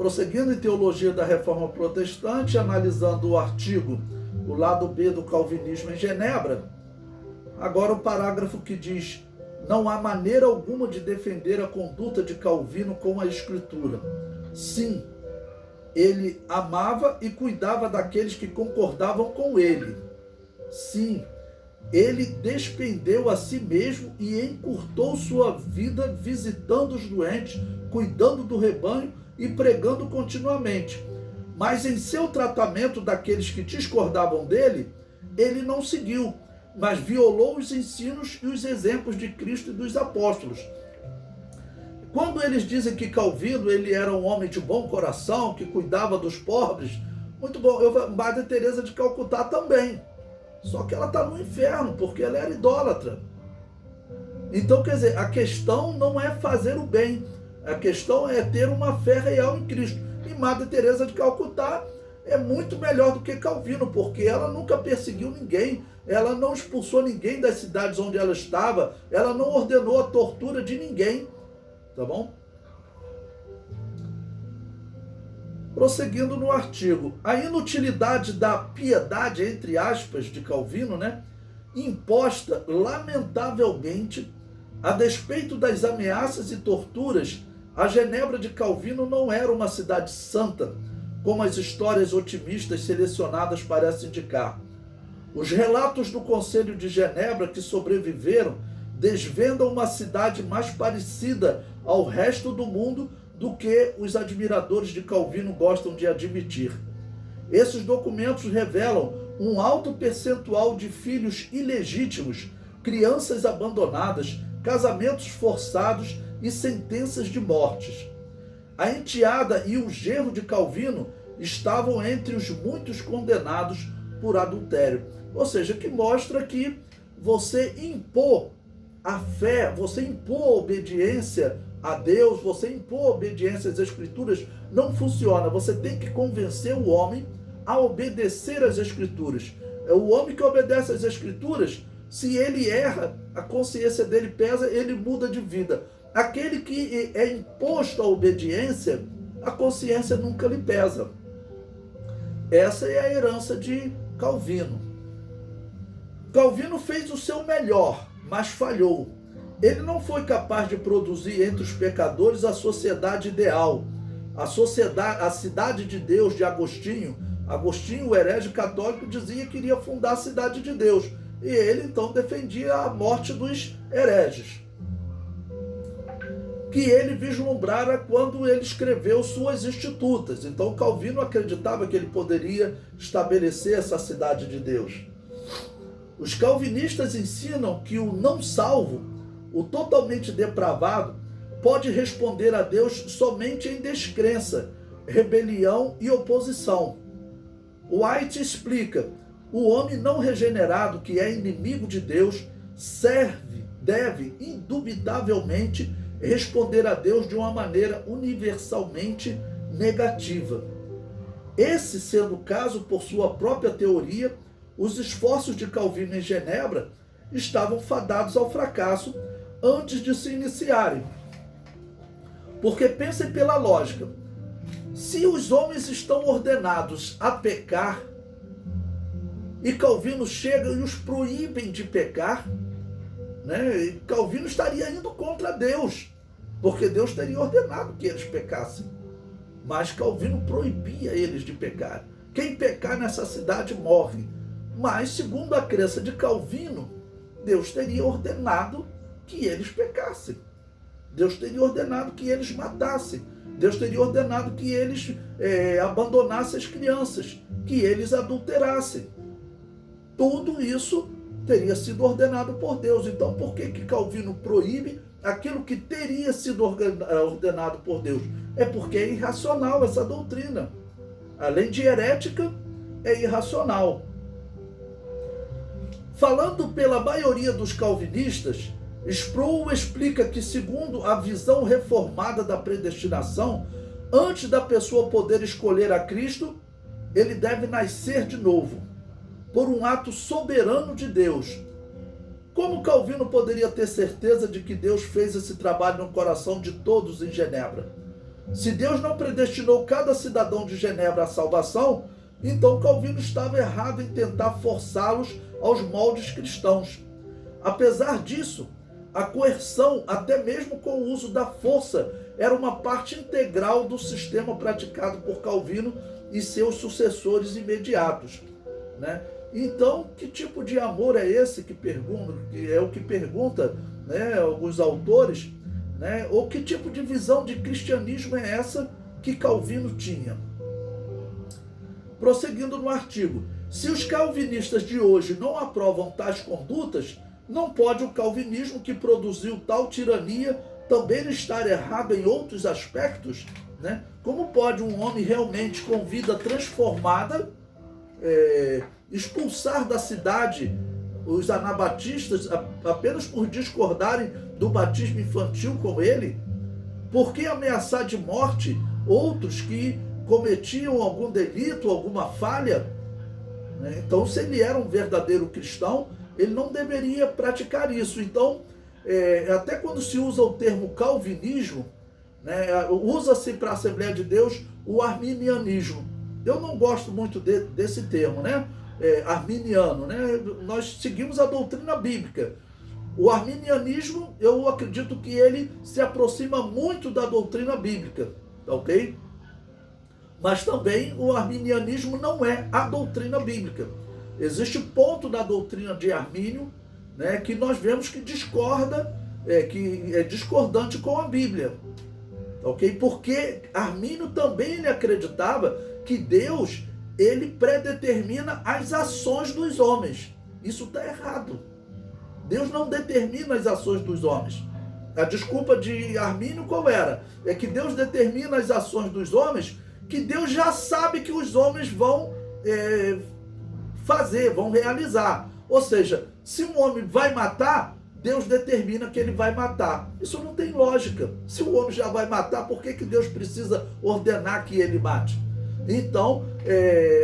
Prosseguindo em teologia da Reforma Protestante, analisando o artigo O Lado B do Calvinismo em Genebra, agora o parágrafo que diz: não há maneira alguma de defender a conduta de Calvino com a Escritura. Sim, ele amava e cuidava daqueles que concordavam com ele. Sim, ele despendeu a si mesmo e encurtou sua vida visitando os doentes, cuidando do rebanho e pregando continuamente. Mas em seu tratamento daqueles que discordavam dele, ele não seguiu, mas violou os ensinos e os exemplos de Cristo e dos apóstolos. Quando eles dizem que Calvino ele era um homem de bom coração, que cuidava dos pobres, muito bom. Madre Teresa de Calcutá também. Só que ela está no inferno, porque ela era idólatra. Então, quer dizer, a questão não é fazer o bem, a questão é ter uma fé real em Cristo. E Madre Teresa de Calcutá é muito melhor do que Calvino, porque ela nunca perseguiu ninguém, ela não expulsou ninguém das cidades onde ela estava, ela não ordenou a tortura de ninguém, tá bom? Prosseguindo no artigo, a inutilidade da piedade, entre aspas, de Calvino, imposta lamentavelmente, a despeito das ameaças e torturas, a Genebra de Calvino não era uma cidade santa, como as histórias otimistas selecionadas parecem indicar. Os relatos do Conselho de Genebra que sobreviveram desvendam uma cidade mais parecida ao resto do mundo do que os admiradores de Calvino gostam de admitir. Esses documentos revelam um alto percentual de filhos ilegítimos, crianças abandonadas, casamentos forçados e sentenças de mortes. A enteada e o genro de Calvino estavam entre os muitos condenados por adultério. Ou seja, que mostra que você impor a fé, você impor a obediência a Deus, você impor a obediência às Escrituras, não funciona. Você tem que convencer o homem a obedecer às Escrituras. É o homem que obedece às Escrituras, se ele erra, a consciência dele pesa, ele muda de vida. Aquele que é imposto à obediência, a consciência nunca lhe pesa. Essa é a herança de Calvino. Calvino fez o seu melhor, mas falhou. Ele não foi capaz de produzir entre os pecadores a sociedade ideal, a cidade de Deus de Agostinho. Agostinho, o herege católico, dizia que iria fundar a cidade de Deus. E ele, então, defendia a morte dos hereges, que ele vislumbrara quando ele escreveu suas Institutas. Então, Calvino acreditava que ele poderia estabelecer essa cidade de Deus. Os calvinistas ensinam que o não salvo, o totalmente depravado, pode responder a Deus somente em descrença, rebelião e oposição. White explica: o homem não regenerado, que é inimigo de Deus, deve indubitavelmente responder a Deus de uma maneira universalmente negativa. Esse sendo o caso, por sua própria teoria, os esforços de Calvino em Genebra estavam fadados ao fracasso antes de se iniciarem. Porque pensem pela lógica, se os homens estão ordenados a pecar, e Calvino chega e os proíbem de pecar, e Calvino estaria indo contra Deus, porque Deus teria ordenado que eles pecassem. Mas Calvino proibia eles de pecar. Quem pecar nessa cidade morre. Mas, segundo a crença de Calvino, Deus teria ordenado que eles pecassem. Deus teria ordenado que eles matassem. Deus teria ordenado que eles abandonassem as crianças, que eles adulterassem. Tudo isso teria sido ordenado por Deus. Então, por que Calvino proíbe aquilo que teria sido ordenado por Deus? É porque é irracional essa doutrina. Além de herética, é irracional. Falando pela maioria dos calvinistas, Sproul explica que, segundo a visão reformada da predestinação, antes da pessoa poder escolher a Cristo, ele deve nascer de novo, por um ato soberano de Deus. Como Calvino poderia ter certeza de que Deus fez esse trabalho no coração de todos em Genebra? Se Deus não predestinou cada cidadão de Genebra à salvação, então Calvino estava errado em tentar forçá-los aos moldes cristãos. Apesar disso, a coerção, até mesmo com o uso da força, era uma parte integral do sistema praticado por Calvino e seus sucessores imediatos, né? Então, que tipo de amor é esse que pergunta, que é o que pergunta, né, alguns autores, né? Ou que tipo de visão de cristianismo é essa que Calvino tinha? Prosseguindo no artigo, se os calvinistas de hoje não aprovam tais condutas, não pode o calvinismo que produziu tal tirania também estar errado em outros aspectos, né? Como pode um homem realmente com vida transformada expulsar da cidade os anabatistas apenas por discordarem do batismo infantil com ele? Por que ameaçar de morte outros que cometiam algum delito, alguma falha? Então, se ele era um verdadeiro cristão, ele não deveria praticar isso. Então, até quando se usa o termo calvinismo, né, usa-se para a Assembleia de Deus o arminianismo. Eu não gosto muito desse termo, né? Arminiano, né? Nós seguimos a doutrina bíblica. O arminianismo, eu acredito que ele se aproxima muito da doutrina bíblica, ok? Mas também o arminianismo não é a doutrina bíblica. Existe ponto da doutrina de Armínio, né, que nós vemos que discorda, que é discordante com a Bíblia, ok? Porque Armínio também ele acreditava que Deus ele predetermina as ações dos homens. Isso está errado. Deus não determina as ações dos homens. A desculpa de Armínio qual era? É que Deus determina as ações dos homens, que Deus já sabe que os homens vão fazer, vão realizar. Ou seja, se um homem vai matar, Deus determina que ele vai matar. Isso não tem lógica. Se o homem já vai matar, por que Deus precisa ordenar que ele mate? Então,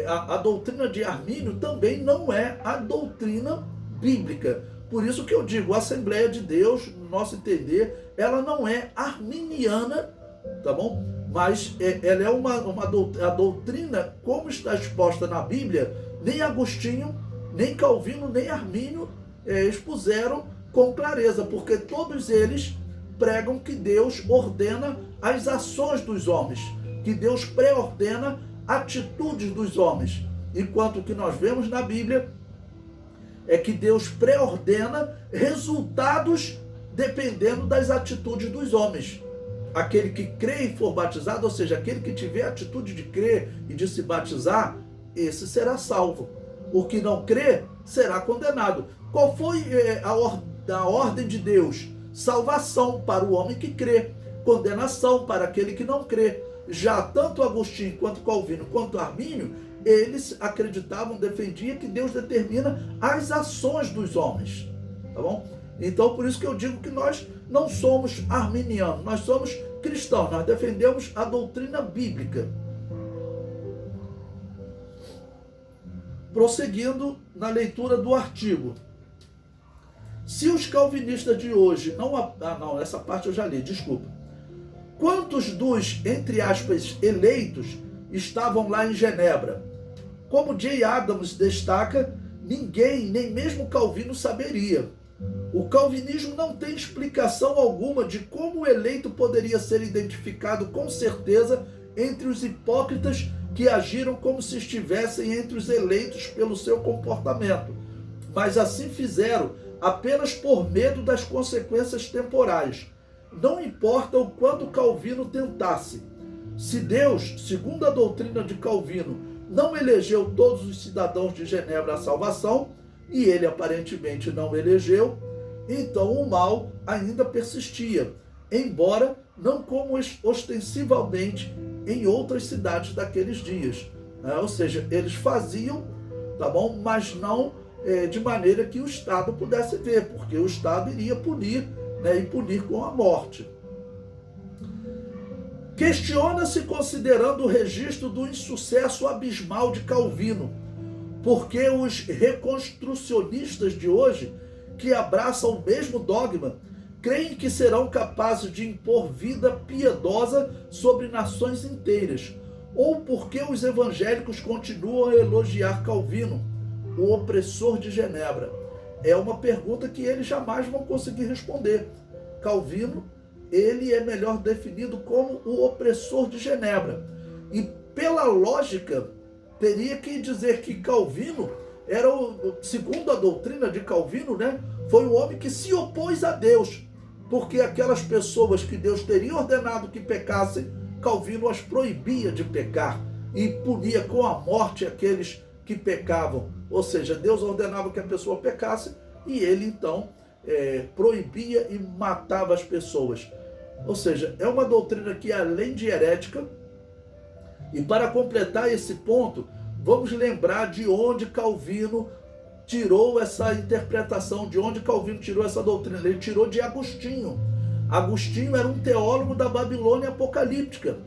a doutrina de Armínio também não é a doutrina bíblica. Por isso que eu digo, a Assembleia de Deus, no nosso entender, ela não é arminiana, tá bom? Mas ela é a doutrina, como está exposta na Bíblia, nem Agostinho, nem Calvino, nem Armínio expuseram com clareza, porque todos eles pregam que Deus ordena as ações dos homens, que Deus pré-ordena atitudes dos homens, enquanto que nós vemos na Bíblia é que Deus pré-ordena resultados dependendo das atitudes dos homens. Aquele que crê e for batizado, ou seja, aquele que tiver a atitude de crer e de se batizar, esse será salvo. O que não crê será condenado. Qual foi a ordem de Deus? Salvação para o homem que crê, condenação para aquele que não crê. Já tanto Agostinho, quanto Calvino, quanto Armínio, eles acreditavam, defendiam que Deus determina as ações dos homens, tá bom? Então, por isso que eu digo que nós não somos arminianos, nós somos cristãos, nós defendemos a doutrina bíblica. Prosseguindo na leitura do artigo. Se os calvinistas de hoje não, essa parte eu já li, desculpa. Quantos dos, entre aspas, eleitos estavam lá em Genebra? Como J. Adams destaca, ninguém, nem mesmo Calvino, saberia. O calvinismo não tem explicação alguma de como o eleito poderia ser identificado com certeza entre os hipócritas que agiram como se estivessem entre os eleitos pelo seu comportamento, mas assim fizeram apenas por medo das consequências temporais. Não importa o quanto Calvino tentasse. Se Deus, segundo a doutrina de Calvino, não elegeu todos os cidadãos de Genebra à salvação, e ele aparentemente não elegeu, então o mal ainda persistia, embora não como ostensivamente em outras cidades daqueles dias. Ou seja, eles faziam, tá bom? Mas não de maneira que o Estado pudesse ver, porque o Estado iria punir, né, e punir com a morte. Questiona-se, considerando o registro do insucesso abismal de Calvino, porque os reconstrucionistas de hoje, que abraçam o mesmo dogma, creem que serão capazes de impor vida piedosa sobre nações inteiras, ou porque os evangélicos continuam a elogiar Calvino, o opressor de Genebra? É uma pergunta que eles jamais vão conseguir responder. Calvino, ele é melhor definido como o opressor de Genebra. E pela lógica, teria que dizer que Calvino era, segundo a doutrina de Calvino, né, foi o homem que se opôs a Deus, porque aquelas pessoas que Deus teria ordenado que pecassem, Calvino as proibia de pecar e punia com a morte aqueles que pecavam. Ou seja, Deus ordenava que a pessoa pecasse e ele então proibia e matava as pessoas. Ou seja, é uma doutrina que, além de herética, e para completar esse ponto, vamos lembrar de onde Calvino tirou essa interpretação, de onde Calvino tirou essa doutrina. Ele tirou de Agostinho. Agostinho era um teólogo da Babilônia apocalíptica.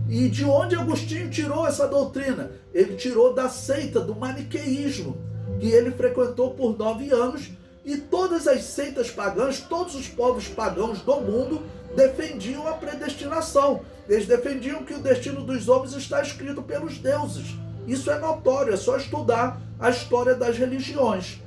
E de onde Agostinho tirou essa doutrina? Ele tirou da seita do maniqueísmo, que ele frequentou por 9 anos, e todas as seitas pagãs, todos os povos pagãos do mundo defendiam a predestinação. Eles defendiam que o destino dos homens está escrito pelos deuses. Isso é notório, é só estudar a história das religiões.